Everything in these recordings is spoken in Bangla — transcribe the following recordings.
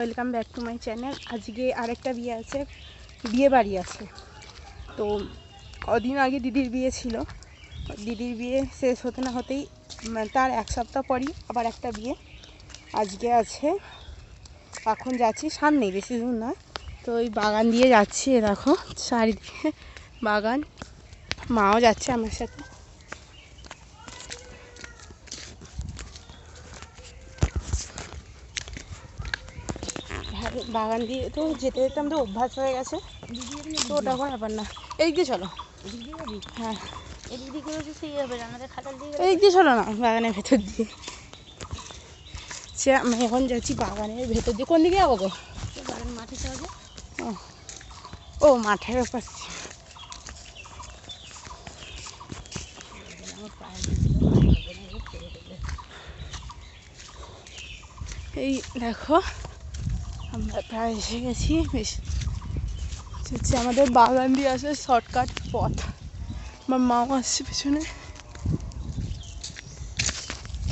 Welcome back to my channel. আজকে আরেকটা বিয়ে আছে, বিয়ে বাড়ি আছে। তো কদিন আগে দিদির বিয়ে ছিল, দিদির বিয়ে শেষ হতে না হতেই তার এক সপ্তাহ পরই আবার একটা বিয়ে আজকে আছে। এখন যাচ্ছি, সামনেই, বেশি দূর নয়। তো ওই বাগান দিয়ে যাচ্ছি, দেখো চারিদিকে বাগান, মাও যাচ্ছে আমার সাথে। বাগান দিয়ে তো যেতে যেতে আমাদের অভ্যাস হয়ে গেছে, তো ওটা কোনো ব্যাপার না। এই দিয়ে চলো। হ্যাঁ, এদিক দিয়ে হচ্ছে সেই হবে আমাদের খাতাল দিয়ে, এই দিয়ে চলো না, বাগানের ভেতর দিয়ে। সে আমি এখন যাচ্ছি বাগানের ভেতর দিয়ে। কোন দিকে যাবো গো? বাগান মাঠে যাবে। ও মাঠের ব্যাপার। এই দেখো আমরা প্রায় এসে গেছি। বেশ হচ্ছে আমাদের বাগান দিয়ে আসে শর্টকাট পথ। আমার মাও আসছে পেছনে।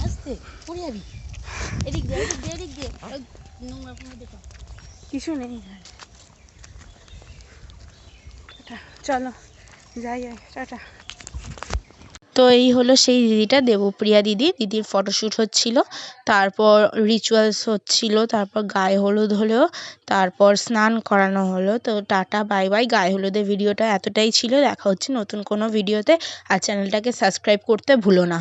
আসতে পড়ে যাবি, এদিক দিয়ে এদিক দিয়ে এদিক দিয়ে নোংরা কোনো দেখো কিছু নেই। চলো যাই, টাটা। তো এই হলো সেই দিদিটা, দেবপ্রিয়া দিদি। দিদির ফটোশ্যুট হচ্ছিল, তারপর রিচুয়ালস হচ্ছিল, তারপর গায়ে হলুদ হলো, তারপর স্নান করানো হলো। তো টাটা বাই বাই। গায়ে হলুদের ভিডিওটা এতটাই ছিল। দেখা হচ্ছে নতুন কোনো ভিডিওতে। আর চ্যানেলটাকে সাবস্ক্রাইব করতে ভুলো না।